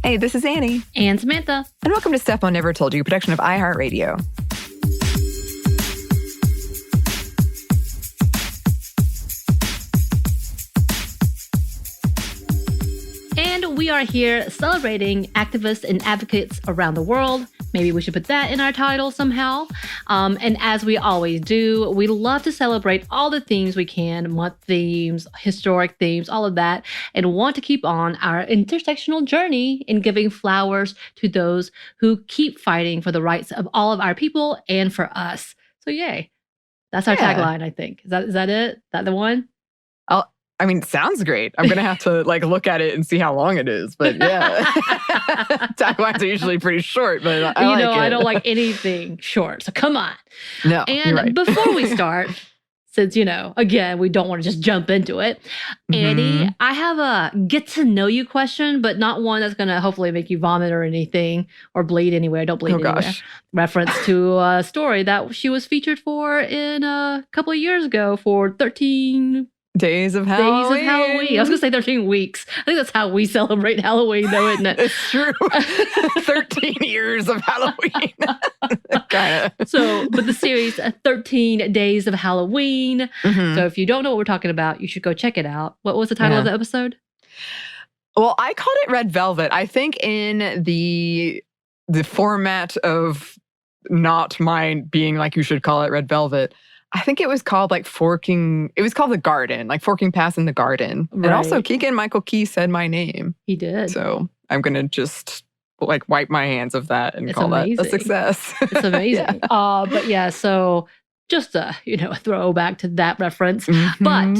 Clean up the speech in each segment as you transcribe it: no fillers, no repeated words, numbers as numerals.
Hey, this is Anney. And Samantha. And welcome to Stuff Mom Never Told You, production of iHeartRadio. And we are here celebrating activists and advocates around the world. Maybe we should put that in our title somehow. And as we always do, we love to celebrate all the themes we can, month themes, historic themes, all of that, and want to keep on our intersectional journey in giving flowers to those who keep fighting for the rights of all of our people and for us. So yay. That's our tagline, I think. Is that it? Is that the one? Sounds great. I'm going to have to look at it and see how long it is. But yeah, taglines are usually pretty short, but I like it. I don't like anything short. So come on. No, and you're right. Before we start, since, again, we don't want to just jump into it. Anney, I have a get to know you question, but not one that's going to hopefully make you vomit or anything or bleed anywhere. Don't bleed anywhere. Gosh. Reference to a story that she was featured for in a couple of years ago for 13 Days of Halloween. I was going to say 13 weeks. I think that's how we celebrate Halloween, though, isn't it? It's true. 13 years of Halloween. Kind of. So, but the series, 13 Days of Halloween. So if you don't know what we're talking about, you should go check it out. What was the title of the episode? Well, I called it Red Velvet. I think in the format of not mine being like you should call it Red Velvet, I think it was called Forking. It was called The Garden, Forking Pass in the Garden. Right. And also Keegan-Michael Key said my name. He did. So I'm going to just wipe my hands of that and call that a success. It's amazing. But yeah, so just a throwback to that reference. But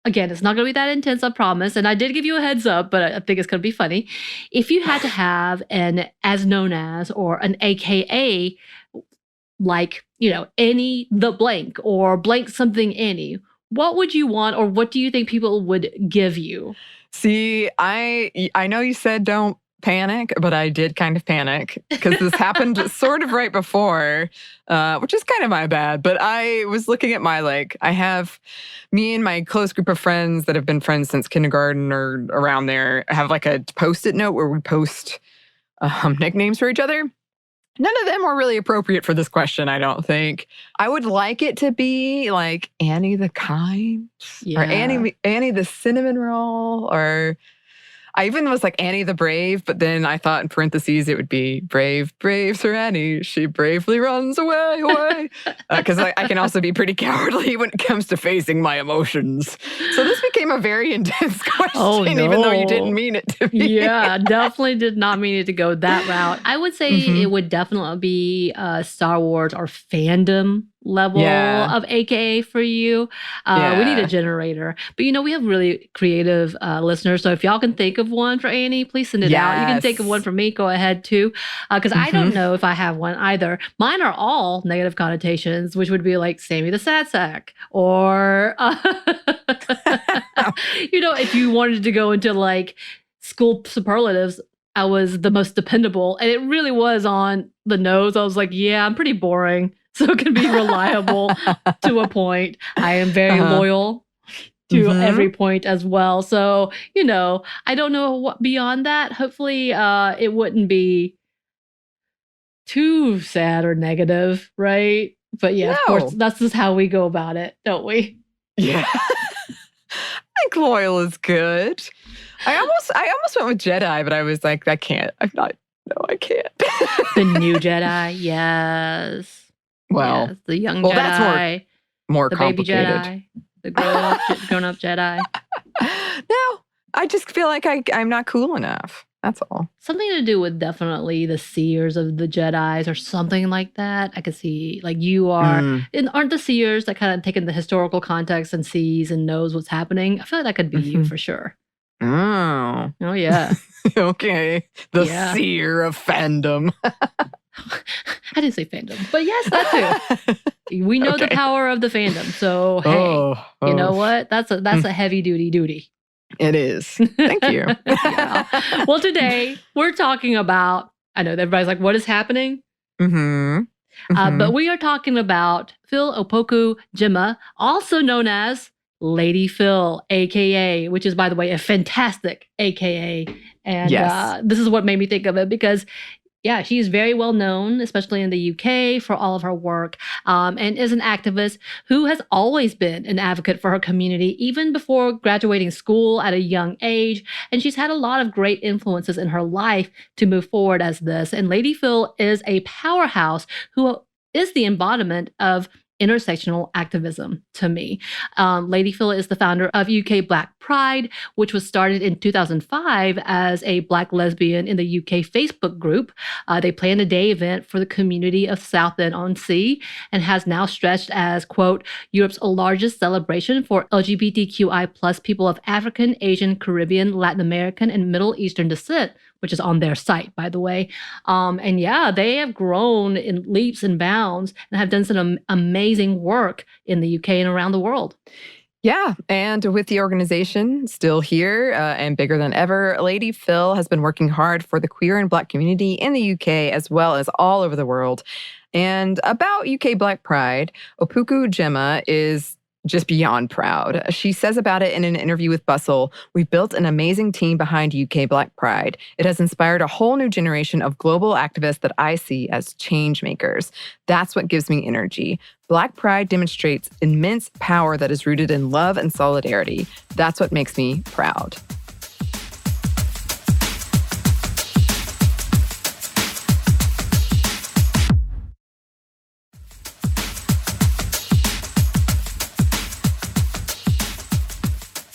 again, it's not going to be that intense, I promise. And I did give you a heads up, but I think it's going to be funny. If you had to have an as known as or an AKA, Anney the blank or blank something Anney, what would you want or what do you think people would give you? See, I know you said don't panic, but I did kind of panic because this happened sort of right before, which is kind of my bad. But I was looking at I have me and my close group of friends that have been friends since kindergarten or around there have a Post-it note where we post nicknames for each other. None of them were really appropriate for this question, I don't think. I would like it to be Anney the Kind or Anney the Cinnamon Roll, or I even was Anney the Brave, but then I thought in parentheses it would be brave Sir Anney. She bravely runs away. Because I can also be pretty cowardly when it comes to facing my emotions. So this became a very intense question, even though you didn't mean it to be. Yeah, definitely did not mean it to go that route. I would say it would definitely be Star Wars or fandom level of AKA for you. We need a generator. But we have really creative listeners. So if y'all can think of one for Anney, please send it out. You can think of one for me. Go ahead too. Because I don't know if I have one either. Mine are all negative connotations, which would be Sammy the Sad Sack. Or, if you wanted to go into school superlatives, I was the most dependable. And it really was on the nose. I was I'm pretty boring. So it can be reliable to a point. I am very loyal to every point as well. So, I don't know what beyond that. Hopefully it wouldn't be too sad or negative, right? But yeah, of course, that's just how we go about it, don't we? Yeah. I think loyal is good. I almost went with Jedi, but I was I can't. I can't. The new Jedi, yes. Well, yes, the young Jedi, that's more the complicated. Baby Jedi, the grown-up Jedi. No, I just feel I'm not cool enough. That's all. Something to do with definitely the seers of the Jedis or something like that. I could see you are, and aren't the seers that kind of take in the historical context and sees and knows what's happening? I feel that could be you for sure. Oh. Oh, yeah. Okay. The seer of fandom. I didn't say fandom, but yes, that too. We know the power of the fandom. So, hey, you know what? That's a heavy duty. It is. Thank you. Yeah. Well, today we're talking about, I know that everybody's what is happening? But we are talking about Phyll Opoku-Gyimah, also known as Lady Phylll, aka, which is, by the way, a fantastic AKA. And Yes. this is what made me think of it because yeah, she's very well known, especially in the UK, for all of her work, and is an activist who has always been an advocate for her community, even before graduating school at a young age. And she's had a lot of great influences in her life to move forward as this. And Lady Phylll is a powerhouse who is the embodiment of intersectional activism to me. Lady Phylll is the founder of UK Black Pride, which was started in 2005 as a Black lesbian in the UK Facebook group. They planned a day event for the community of Southend-on-Sea and has now stretched as, quote, Europe's largest celebration for LGBTQI plus people of African, Asian, Caribbean, Latin American, and Middle Eastern descent, which is on their site, by the way. And yeah, they have grown in leaps and bounds and have done some amazing work in the UK and around the world. Yeah, and with the organization still here and bigger than ever, Lady Phylll has been working hard for the queer and Black community in the UK as well as all over the world. And about UK Black Pride, Opoku-Gyimah is just beyond proud. She says about it in an interview with Bustle, "We've built an amazing team behind UK Black Pride. It has inspired a whole new generation of global activists that I see as change makers. That's what gives me energy. Black Pride demonstrates immense power that is rooted in love and solidarity. That's what makes me proud."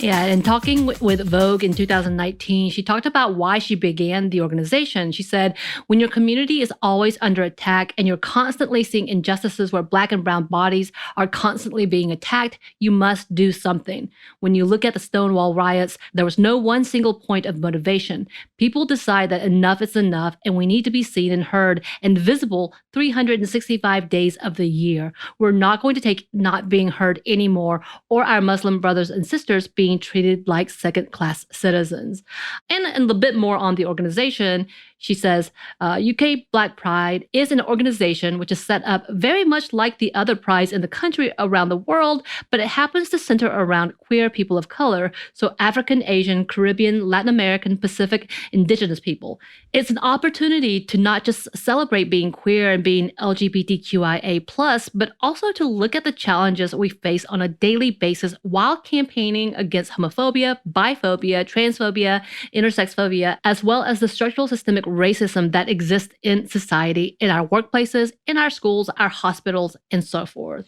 Yeah, and talking with Vogue in 2019, she talked about why she began the organization. She said, when your community is always under attack and you're constantly seeing injustices where Black and brown bodies are constantly being attacked, you must do something. When you look at the Stonewall riots, there was no one single point of motivation. People decide that enough is enough and we need to be seen and heard and visible 365 days of the year. We're not going to take not being heard anymore or our Muslim brothers and sisters being treated like second-class citizens. And a bit more on the organization, she says, UK Black Pride is an organization which is set up very much like the other prides in the country around the world, but it happens to center around queer people of color, so African, Asian, Caribbean, Latin American, Pacific, Indigenous people. It's an opportunity to not just celebrate being queer and being LGBTQIA+, but also to look at the challenges we face on a daily basis while campaigning against homophobia, biphobia, transphobia, intersexphobia, as well as the structural systemic racism that exists in society, in our workplaces, in our schools, our hospitals, and so forth.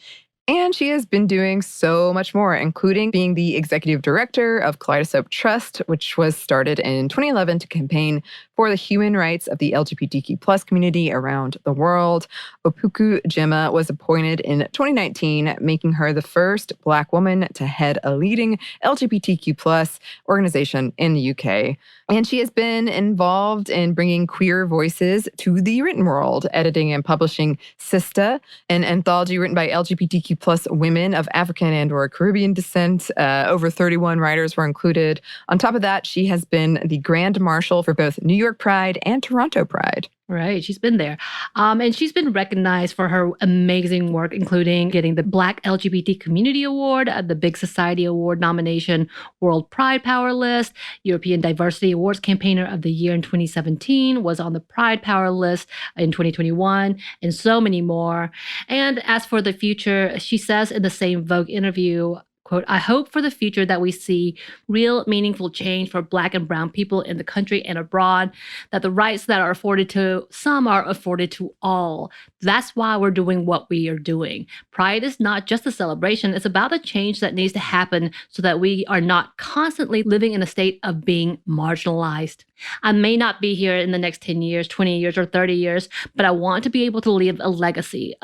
And she has been doing so much more, including being the executive director of Kaleidoscope Trust, which was started in 2011 to campaign for the human rights of the LGBTQ plus community around the world. Opoku-Gyimah was appointed in 2019, making her the first Black woman to head a leading LGBTQ plus organization in the UK. And she has been involved in bringing queer voices to the written world, editing and publishing Sista, an anthology written by LGBTQ plus women of African and or Caribbean descent. Over 31 writers were included. On top of that, she has been the Grand Marshal for both New York Pride and Toronto Pride. Right, she's been there. And she's been recognized for her amazing work, including getting the Black LGBT Community Award, the Big Society Award nomination, World Pride Power List, European Diversity Awards Campaigner of the Year in 2017, was on the Pride Power List in 2021, and so many more. And as for the future, she says in the same Vogue interview, quote, I hope for the future that we see real meaningful change for Black and brown people in the country and abroad, that the rights that are afforded to some are afforded to all. That's why we're doing what we are doing. Pride is not just a celebration. It's about the change that needs to happen so that we are not constantly living in a state of being marginalized. I may not be here in the next 10 years, 20 years, or 30 years, but I want to be able to leave a legacy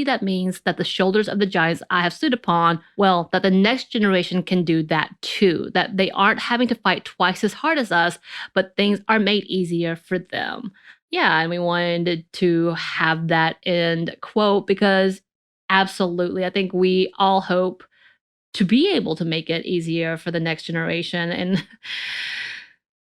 that means that the shoulders of the giants I have stood upon, well, that the next generation can do that too, that they aren't having to fight twice as hard as us, but things are made easier for them. Yeah, and we wanted to have that end quote because absolutely, I think we all hope to be able to make it easier for the next generation and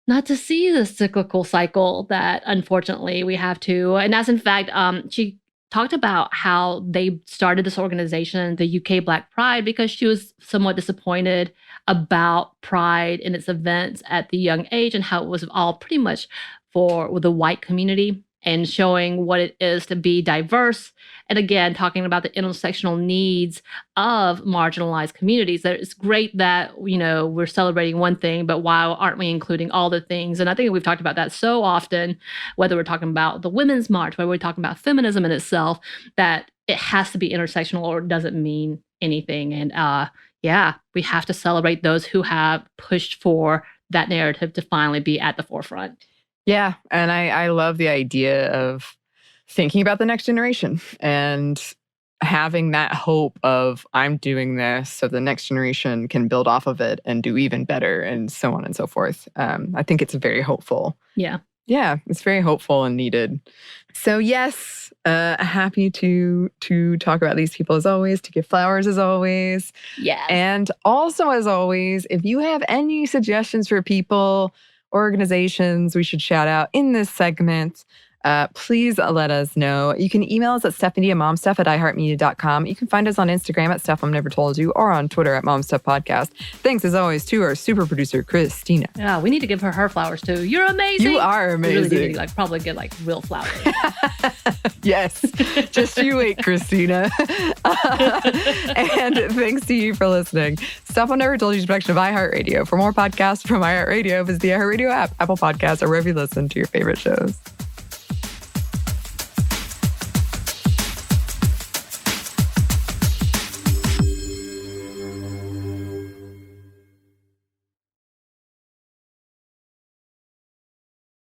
not to see the cyclical cycle that unfortunately we have to. And as in fact, she talked about how they started this organization, the UK Black Pride, because she was somewhat disappointed about Pride and its events at the young age and how it was all pretty much for the white community and showing what it is to be diverse. And again, talking about the intersectional needs of marginalized communities. That it's great that, we're celebrating one thing, but why aren't we including all the things? And I think we've talked about that so often, whether we're talking about the Women's March, whether we're talking about feminism in itself, that it has to be intersectional or it doesn't mean anything. And we have to celebrate those who have pushed for that narrative to finally be at the forefront. Yeah. And I love the idea of thinking about the next generation and having that hope of I'm doing this so the next generation can build off of it and do even better and so on and so forth. I think it's very hopeful. Yeah. Yeah, it's very hopeful and needed. So yes, happy to talk about these people as always, to give flowers as always. Yeah. And also as always, if you have any suggestions for people, organizations we should shout out in this segment, please let us know. You can email us at stephaniamomstuff@iheartmedia.com. You can find us on Instagram at Stuff Mom Never Told You or on Twitter at MomStuffPodcast. Thanks as always to our super producer, Christina. Yeah, we need to give her flowers too. You're amazing. You are amazing. We really need to probably get real flowers. Yes, just you wait, Christina. And thanks to you for listening. Stuff Mom Never Told You is a production of iHeartRadio. For more podcasts from iHeartRadio, visit the iHeartRadio app, Apple Podcasts, or wherever you listen to your favorite shows.